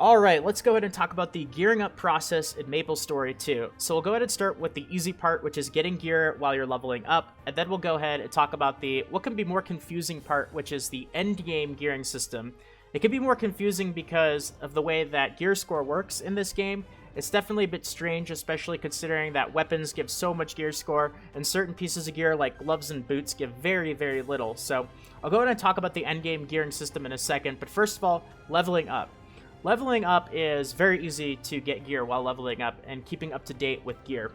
Alright, let's go ahead and talk about the gearing up process in Maplestory 2. So we'll go ahead and start with the easy part, which is getting gear while you're leveling up, and then we'll go ahead and talk about the what can be more confusing part, which is the end game gearing system. It can be more confusing because of the way that gear score works in this game. It's definitely a bit strange, especially considering that weapons give so much gear score, and certain pieces of gear like gloves and boots give very, very little. So I'll go ahead and talk about the end game gearing system in a second, but first of all, leveling up. Leveling up is very easy to get gear while leveling up and keeping up to date with gear.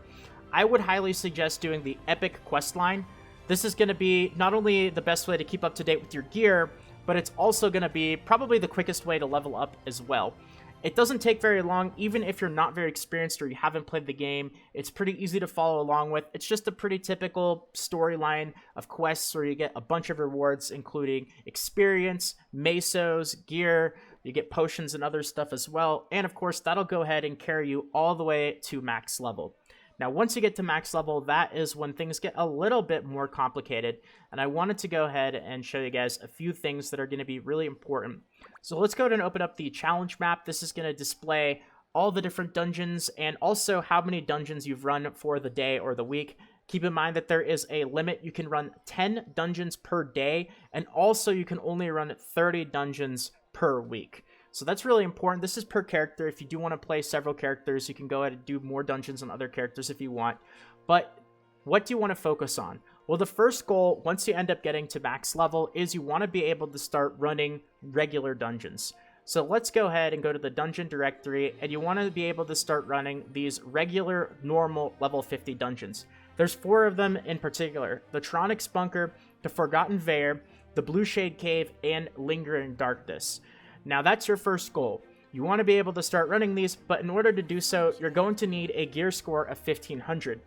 I would highly suggest doing the epic quest line. This is going to be not only the best way to keep up to date with your gear, but it's also going to be probably the quickest way to level up as well. It doesn't take very long, even if you're not very experienced or you haven't played the game. It's pretty easy to follow along with. It's just a pretty typical storyline of quests where you get a bunch of rewards, including experience, mesos, gear. You get potions and other stuff as well. And of course, that'll go ahead and carry you all the way to max level. Now, once you get to max level, that is when things get a little bit more complicated. And I wanted to go ahead and show you guys a few things that are going to be really important. So let's go ahead and open up the challenge map. This is going to display all the different dungeons and also how many dungeons you've run for the day or the week. Keep in mind that there is a limit. You can run 10 dungeons per day, and also you can only run 30 dungeons per week. So that's really important. This is per character. If you do want to play several characters, you can go ahead and do more dungeons on other characters if you want. But what do you want to focus on? Well, the first goal, once you end up getting to max level, is you want to be able to start running regular dungeons. So let's go ahead and go to the dungeon directory, and you want to be able to start running these regular, normal level 50 dungeons. There's 4 of them in particular: the Tronic's Bunker, the Forgotten Vale, the Blue Shade Cave, and Lingering Darkness. Now that's your first goal. You want to be able to start running these, but in order to do so, you're going to need a gear score of 1500.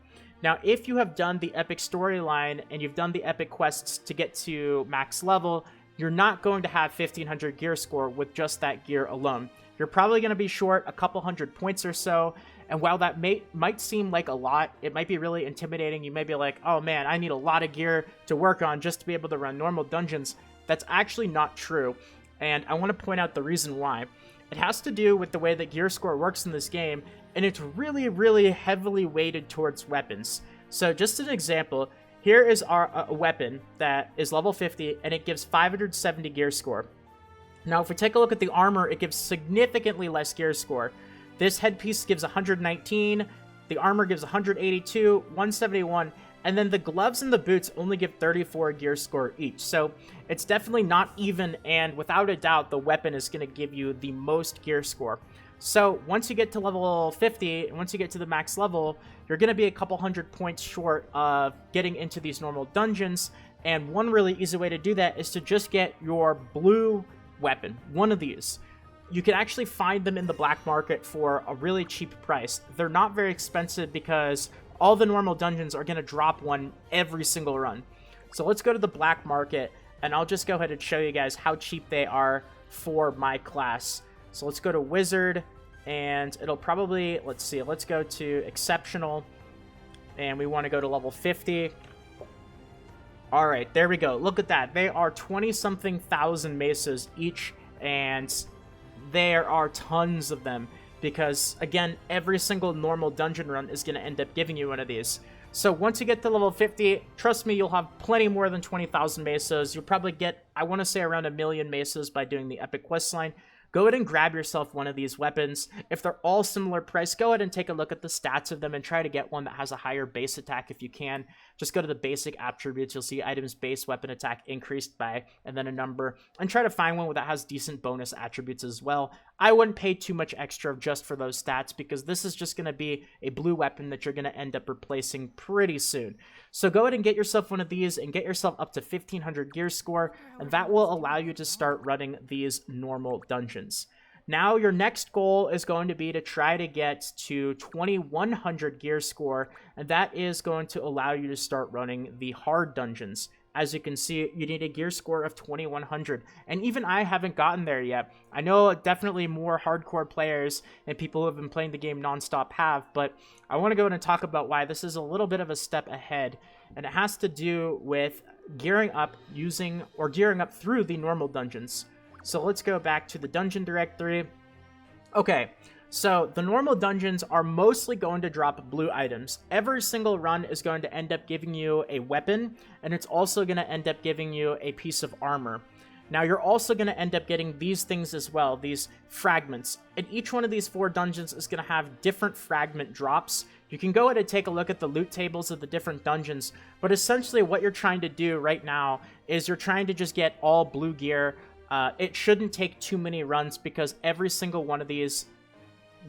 Now, if you have done the epic storyline and you've done the epic quests to get to max level, you're not going to have 1500 gear score with just that gear alone. You're probably going to be short a couple hundred points or so, and while that might seem like a lot, it might be really intimidating. You may be like, oh man, I need a lot of gear to work on just to be able to run normal dungeons. That's actually not true, and I want to point out the reason why. It has to do with the way that gear score works in this game, and it's really, really heavily weighted towards weapons. So just an example, here is our weapon that is level 50, and it gives 570 gear score. Now, if we take a look at the armor, it gives significantly less gear score. This headpiece gives 119, the armor gives 182, 171, and then the gloves and the boots only give 34 gear score each. So it's definitely not even, and without a doubt, the weapon is going to give you the most gear score. So once you get to level 50, and once you get to the max level, you're going to be a couple hundred points short of getting into these normal dungeons. And one really easy way to do that is to just get your blue weapon, one of these. You can actually find them in the black market for a really cheap price. They're not very expensive because all the normal dungeons are going to drop one every single run. So let's go to the black market, and I'll just go ahead and show you guys how cheap they are for my class. So let's go to Wizard, and it'll probably, let's see, let's go to Exceptional, and we want to go to level 50. All right, there we go. Look at that. They are 20-something thousand mesas each, and there are tons of them because, again, every single normal dungeon run is going to end up giving you one of these. So once you get to level 50, trust me, you'll have plenty more than 20,000 mesas. You'll probably get, I want to say, around 1 million mesas by doing the epic quest line. Go ahead and grab yourself one of these weapons. If they're all similar price, go ahead and take a look at the stats of them and try to get one that has a higher base attack if you can. Just go to the basic attributes. You'll see items base weapon attack increased by, and then a number. And try to find one that has decent bonus attributes as well. I wouldn't pay too much extra just for those stats because this is just going to be a blue weapon that you're going to end up replacing pretty soon. So go ahead and get yourself one of these and get yourself up to 1500 gear score, and that will allow you to start running these normal dungeons. Now your next goal is going to be to try to get to 2100 gear score, and that is going to allow you to start running the hard dungeons. As you can see, you need a gear score of 2100, and even I haven't gotten there yet. I know definitely more hardcore players and people who have been playing the game nonstop have, but I want to go in and talk about why this is a little bit of a step ahead, and it has to do with gearing up using, or gearing up through the normal dungeons. So let's go back to the dungeon directory, Okay, so the normal dungeons are mostly going to drop blue items. Every single run is going to end up giving you a weapon, and it's also going to end up giving you a piece of armor. Now, you're also going to end up getting these things as well, these fragments. And each one of these 4 dungeons is going to have different fragment drops. You can go ahead and take a look at the loot tables of the different dungeons, but essentially what you're trying to do right now is you're trying to just get all blue gear. It shouldn't take too many runs because every single one of these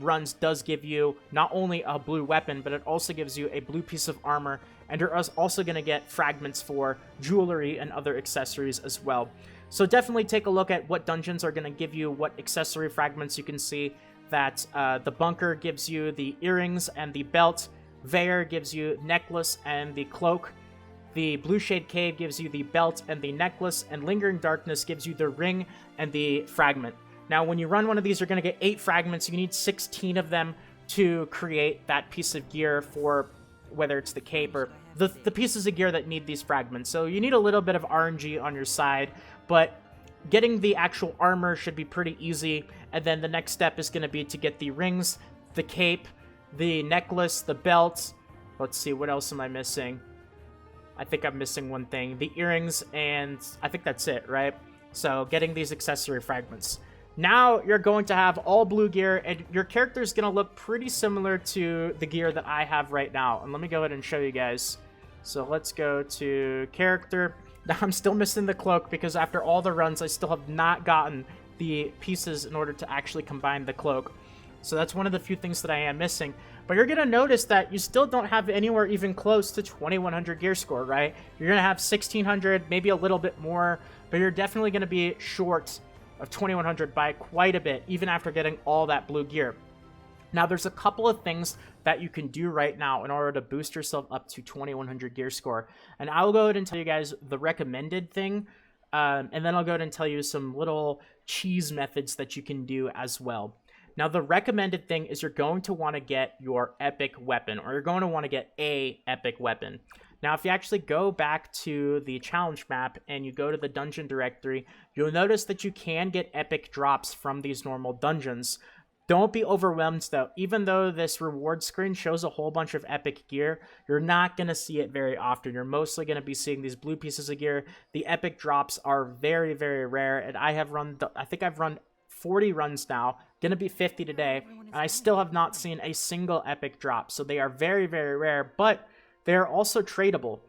runs does give you not only a blue weapon, but it also gives you a blue piece of armor, and you're also going to get fragments for jewelry and other accessories as well. So definitely take a look at what dungeons are going to give you what accessory fragments. You can see that the bunker gives you the earrings and the belt, Vare gives you necklace and the cloak, the Blue Shade Cave gives you the belt and the necklace, and Lingering Darkness gives you the ring and the fragment. Now, when you run one of these, you're going to get 8 fragments. You need 16 of them to create that piece of gear for whether it's the cape or the pieces of gear that need these fragments. So you need a little bit of RNG on your side, but getting the actual armor should be pretty easy. And then the next step is going to be to get the rings, the cape, the necklace, the belt. Let's see, what else am I missing? I think I'm missing one thing. The earrings, and I think that's it, right? So getting these accessory fragments. Now you're going to have all blue gear, and your character is going to look pretty similar to the gear that I have right now. And let me go ahead and show you guys. So let's go to character. Now I'm still missing the cloak because after all the runs, I still have not gotten the pieces in order to actually combine the cloak. So that's one of the few things that I am missing. But you're going to notice that you still don't have anywhere even close to 2100 gear score, right? You're going to have 1600, maybe a little bit more, but you're definitely going to be short of 2100 by quite a bit, even after getting all that blue gear. Now, there's a couple of things that you can do right now in order to boost yourself up to 2100 gear score. And I'll go ahead and tell you guys the recommended thing, and then I'll go ahead and tell you some little cheese methods that you can do as well. Now, the recommended thing is you're going to want to get your epic weapon, or you're going to want to get a epic weapon. Now, if you actually go back to the challenge map and you go to the dungeon directory, you'll notice that you can get epic drops from these normal dungeons. Don't be overwhelmed, though. Even though this reward screen shows a whole bunch of epic gear, you're not going to see it very often. You're mostly going to be seeing these blue pieces of gear. The epic drops are very, very rare, and I think I've run 40 runs now, gonna be 50 today, and I still have not seen a single epic drop. So they are very, very rare, but they are also tradable.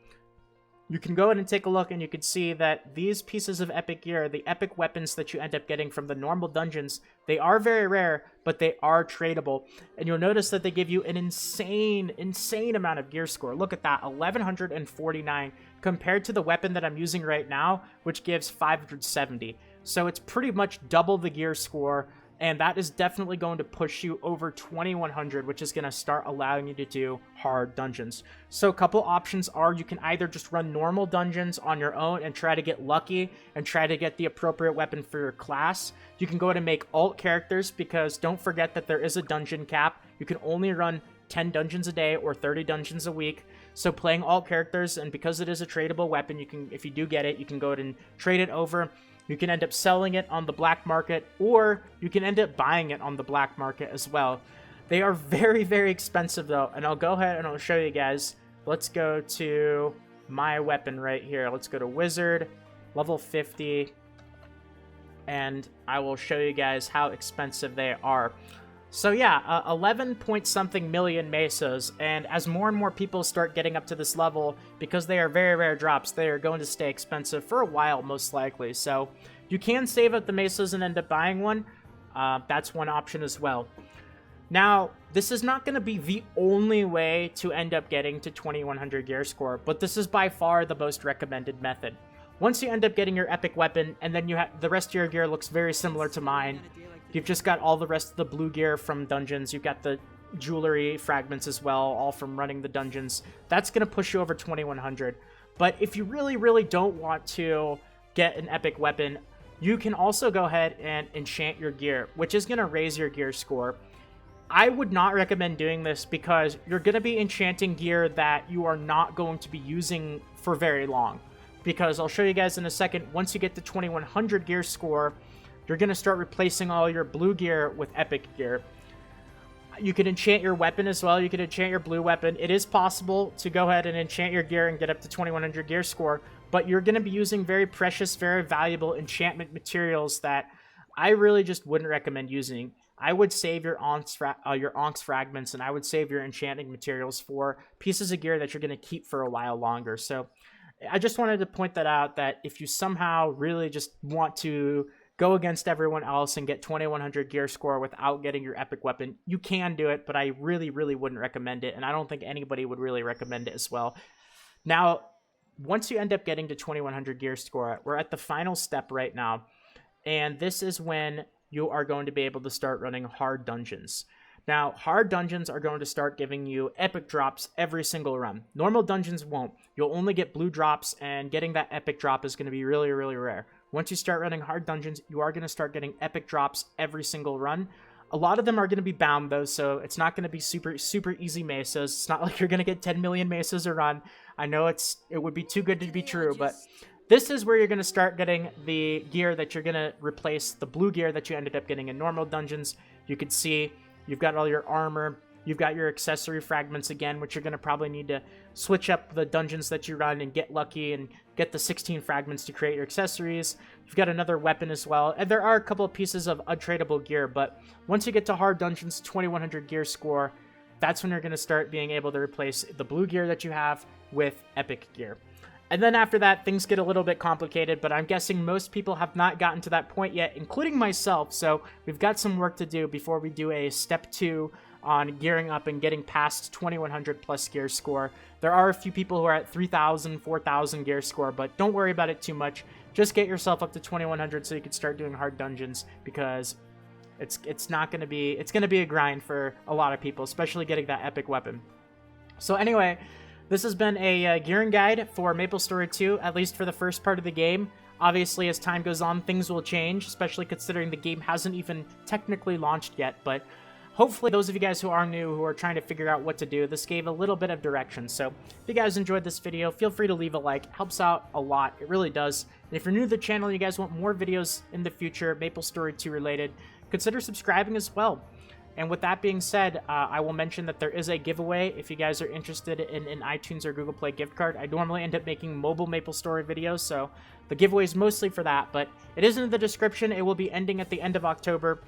You can go in and take a look, and you can see that these pieces of epic gear, the epic weapons that you end up getting from the normal dungeons, they are very rare, but they are tradable. And you'll notice that they give you an insane amount of gear score. Look at that, 1149 compared to the weapon that I'm using right now, which gives 570. So it's pretty much double the gear score, and that is definitely going to push you over 2100, which is going to start allowing you to do hard dungeons. So a couple options are you can either just run normal dungeons on your own and try to get lucky and try to get the appropriate weapon for your class. You can go ahead and make alt characters, because don't forget that there is a dungeon cap. You can only run 10 dungeons a day or 30 dungeons a week. So playing alt characters, and because it is a tradable weapon, you can, if you do get it, you can go ahead and trade it over. You can end up selling it on the black market, or you can end up buying it on the black market as well. They are very, very expensive though, and I'll go ahead and I'll show you guys. Let's go to my weapon right here. Let's go to Wizard, level 50, and I will show you guys how expensive they are. So yeah, 11 point something million mesas, and as more and more people start getting up to this level, because they are very rare drops, they are going to stay expensive for a while, most likely. So you can save up the mesas and end up buying one. That's one option as well. Now, this is not going to be the only way to end up getting to 2100 gear score, but this is by far the most recommended method. Once you end up getting your epic weapon, and then you have the rest of your gear looks very similar to mine. You've just got all the rest of the blue gear from dungeons. You've got the jewelry fragments as well, all from running the dungeons. That's going to push you over 2100. But if you really, really don't want to get an epic weapon, you can also go ahead and enchant your gear, which is going to raise your gear score. I would not recommend doing this because you're going to be enchanting gear that you are not going to be using for very long. Because I'll show you guys in a second, once you get to 2100 gear score, you're going to start replacing all your blue gear with epic gear. You can enchant your weapon as well. You can enchant your blue weapon. It is possible to go ahead and enchant your gear and get up to 2100 gear score, but you're going to be using very precious, very valuable enchantment materials that I really just wouldn't recommend using. I would save your Onx fragments, and I would save your enchanting materials for pieces of gear that you're going to keep for a while longer. So I just wanted to point that out, that if you somehow really just want to go against everyone else and get 2100 gear score without getting your epic weapon, you can do it, but I really, really wouldn't recommend it, and I don't think anybody would really recommend it as well. Now, once you end up getting to 2100 gear score, we're at the final step right now, and this is when you are going to be able to start running hard dungeons. Now, hard dungeons are going to start giving you epic drops every single run. Normal dungeons won't. You'll only get blue drops, and getting that epic drop is going to be really, really rare. Once you start running hard dungeons, you are going to start getting epic drops every single run. A lot of them are going to be bound, though, so it's not going to be super, super easy mesas. It's not like you're going to get 10 million mesas a run. I know it would be too good to be true, but this is where you're going to start getting the gear that you're going to replace the blue gear that you ended up getting in normal dungeons. You can see you've got all your armor. You've got your accessory fragments again, which you're going to probably need to switch up the dungeons that you run and get lucky and get the 16 fragments to create your accessories. You've got another weapon as well. And there are a couple of pieces of untradeable gear, but once you get to hard dungeons, 2100 gear score, that's when you're going to start being able to replace the blue gear that you have with epic gear. And then after that, things get a little bit complicated, but I'm guessing most people have not gotten to that point yet, including myself, so we've got some work to do before we do a step 2 on gearing up and getting past 2100 plus gear score. There are a few people who are at 3000, 4000 gear score, but don't worry about it too much. Just get yourself up to 2100 so you can start doing hard dungeons, because it's going to be a grind for a lot of people, especially getting that epic weapon. So anyway, this has been a gearing guide for Maplestory 2, at least for the first part of the game. Obviously, as time goes on, things will change, especially considering the game hasn't even technically launched yet, but hopefully those of you guys who are new, who are trying to figure out what to do, this gave a little bit of direction. So if you guys enjoyed this video, feel free to leave a like. It helps out a lot. It really does. And if you're new to the channel and you guys want more videos in the future, Maplestory 2 related, consider subscribing as well. And with that being said, I will mention that there is a giveaway if you guys are interested in an iTunes or Google Play gift card. I normally end up making mobile Maplestory videos, so the giveaway is mostly for that, but it is in the description. It will be ending at the end of October.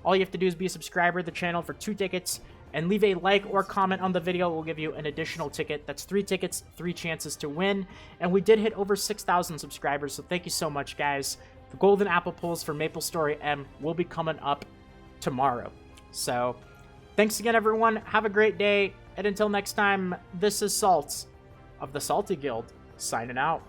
All you have to do is be a subscriber to the channel for 2 tickets, and leave a like or comment on the video. We'll give you an additional ticket. That's 3 tickets, 3 chances to win, and we did hit over 6,000 subscribers, so thank you so much, guys. The golden apple pulls for Maplestory M will be coming up tomorrow. So, thanks again, everyone. Have a great day. And until next time, this is Salt of the Salty Guild, signing out.